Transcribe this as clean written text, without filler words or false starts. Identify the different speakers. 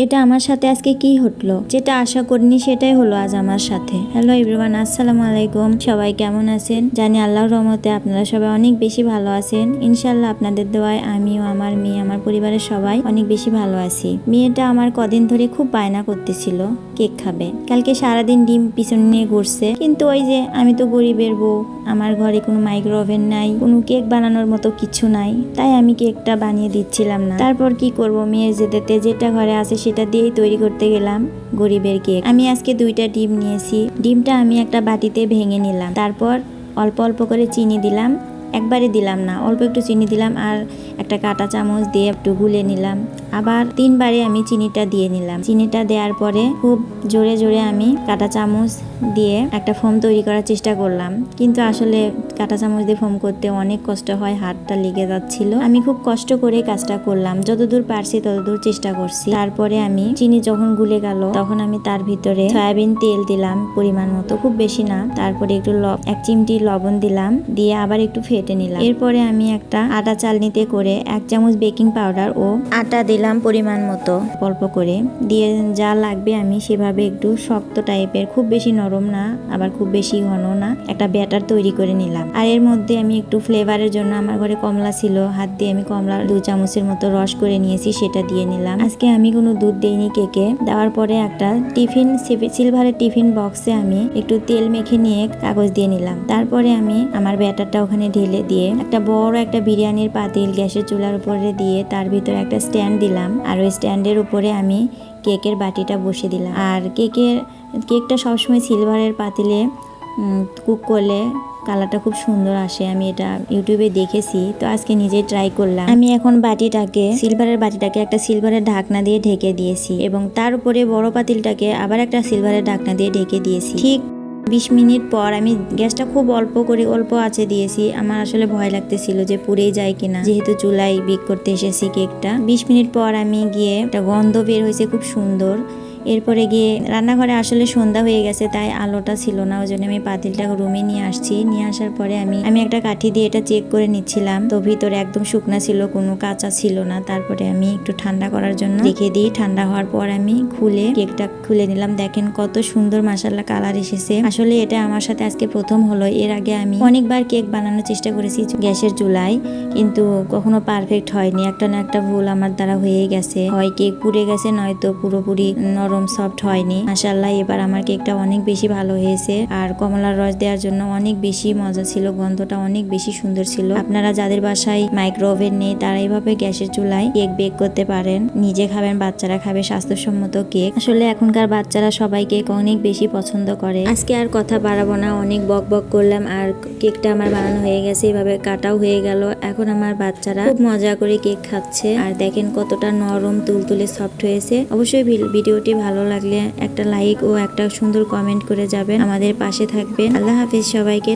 Speaker 1: এটা আমার সাথে আজকে কি হলো, যেটা আশা করিনি সেটাই হলো আজ আমার সাথে। হ্যালো এভরিওয়ান, আসসালামু আলাইকুম। সবাই কেমন আছেন? জানি আল্লাহর রহমতে আপনারা সবাই অনেক বেশি ভালো আছেন। ইনশাআল্লাহ আপনাদের দোয়ায় আমিও, আমার মেয়ে, আমার পরিবারের সবাই অনেক বেশি ভালো আছি। মেয়েটা আমার কদিন ধরে খুব বায়না করতেছিল কেক খাবে। কালকে সারাদিন ডিম পিছন নিয়ে ঘুরছে, কিন্তু ওই যে আমি তো গরিবের বউ, আমার ঘরে কোনো মাইক্রো ওভেন নাই, কোনো কেক বানানোর মতো কিছু নাই, তাই আমি কেকটা বানিয়ে দিচ্ছিলাম না। তারপর কি করব, মেয়ের জেদেতে যেটা ঘরে আছে সেটা দিয়েই তৈরি করতে গেলাম গরিবের কেক। আমি আজকে 2টা ডিম নিয়েছি। ডিমটা আমি একটা বাটিতে ভেঙে নিলাম, তারপর অল্প অল্প করে চিনি দিলাম, একবারে দিলাম না, অল্প একটু চিনি দিলাম আর একটা কাঁটা চামচ দিয়ে একটু গুলে নিলাম। আবার 3বারে আমি চিনিটা দিয়ে নিলাম। চিনিটা দেওয়ার পরে খুব জোরে জোরে আমি কাঁটা চামচ দিয়ে একটা ফোম তৈরি করার চেষ্টা করলাম, কিন্তু আসলে কাঁটা চামচ দিয়ে ফোম করতে অনেক কষ্ট হয়, হাতটা লেগে যাচ্ছিল। আমি খুব কষ্ট করে কাজটা করলাম, যতদূর পারছি ততদূর চেষ্টা করছি। তারপরে আমি চিনি যখন গুলে গেল তখন আমি তার ভিতরে সয়াবিন তেল দিলাম পরিমাণ মতো, খুব বেশি না। তারপরে একটু 1 চিমটি লবণ দিলাম, দিয়ে আবার একটু ফেটে নিলাম। এরপরে আমি একটা আটা চালনিতে করে 1 চামচ বেকিং পাউডার ও আটা দিলাম পরিমাণ মতো, অল্প করে দিয়ে যা লাগবে আমি সেভাবে একটু শক্ত টাইপের, খুব বেশি নরম না আবার খুব বেশি ঘন না, একটা ব্যাটার তৈরি করে নিলাম। আর এর মধ্যে আমি একটু ফ্লেভারের জন্য, আমার ঘরে কমলা ছিল, হাত দিয়ে আমি কমলার 2 চামচের মতো রস করে নিয়েছি, সেটা দিয়ে নিলাম। আজকে আমি কোনো দুধ দেইনি কেকে। দেওয়ার পরে একটা সিলভারের টিফিন বক্সে আমি একটু তেল মেখে নিয়ে কাগজ দিয়ে নিলাম। তারপরে আমি আমার ব্যাটারটা ওখানে ঢেলে দিয়ে একটা বড় একটা বিরিয়ানির পাতিল গ্যাসের চুলার উপরে দিয়ে তার ভিতরে একটা স্ট্যান্ড দিলাম, আর ওই স্ট্যান্ডের উপরে আমি কেকের বাটিটা বসে দিলাম। আর কেকটা সবসময় সিলভারের পাতিলে কুক করলে কালারটা খুব সুন্দর আসে, আমি এটা ইউটিউবে দেখেছি, তো আজকে নিজে ট্রাই করলাম। আমি এখন সিলভারের বাটিটাকে একটা সিলভারের ঢাকনা দিয়ে ঢেকে দিয়েছি, এবং তার উপরে বড় পাতিলটাকে আবার একটা সিলভারের ঢাকনা দিয়ে ঢেকে দিয়েছি। ঠিক 20 মিনিট পর আমি গ্যাসটা খুব অল্প আঁচে দিয়েছি। আমার আসলে ভয় লাগতেছিল যে পুড়েই যায় কিনা, যেহেতু চুলায় বেক করতে এসেছি কেকটা। 20 মিনিট পর আমি গিয়ে একটা গন্ধ বের হয়েছে খুব সুন্দর। এরপরে গিয়ে রান্নাঘরে আসলে সন্ধ্যা হয়ে গেছে, তাই আলোটা ছিল না, ওই জন্য আমি পাতিলটা রুমে নিয়ে আসছি। নিয়ে আসার পরে আমি একটা কাঠি দিয়ে এটা চেক করে নিচ্ছিলাম, তো ভিতরে একদম শুকনা ছিল, কোনো কাঁচা ছিল না। তারপরে আমি একটু ঠান্ডা করার জন্য রেখে দিই। ঠান্ডা হওয়ার পর আমি কেকটা খুলে নিলাম। দেখেন কত সুন্দর মাশাআল্লাহ কালার এসেছে। আসলে এটা আমার সাথে আজকে প্রথম হলো। এর আগে আমি অনেকবার কেক বানানোর চেষ্টা করেছি গ্যাসের চুলায়, কিন্তু কখনো পারফেক্ট হয়নি। একটা না একটা ভুল আমার দ্বারা হয়ে গেছে, হয় কেক পুড়ে গেছে, নয়তো পুরোপুরি নরম সফট হয়নি। মাশাআল্লাহ এবার আমার কেকটা অনেক বেশি ভালো হয়েছে, আর কমলার রস দেওয়ার জন্য অনেক বেশি মজা ছিল, গন্ধটা অনেক বেশি সুন্দর ছিল। আপনারা যাদের বাসায় মাইক্রো ওভেন নেই তারা এইভাবে গ্যাসের চুলায় কেক বেক করতে পারেন, নিজে খাবেন, বাচ্চারা খাবে স্বাস্থ্যসম্মত কেক। আসলে এখনকার বাচ্চারা সবাই কেক অনেক বেশি পছন্দ করে। আজকে আর কথা বাড়াবো না, অনেক বক বক করলাম, আর কেকটা আমার বানানো হয়ে গেছে, এভাবে কাটাও হয়ে গেল। এখন আমার বাচ্চারা খুব মজা করে কেক খাচ্ছে, আর দেখেন কতটা নরম তুলতুলে সফট হয়েছে। অবশ্যই ভিডিওটি ভালো লাগলে একটা লাইক ও একটা সুন্দর কমেন্ট করে যাবেন, আমাদের পাশে থাকবেন। আল্লাহ হাফেজ সবাইকে।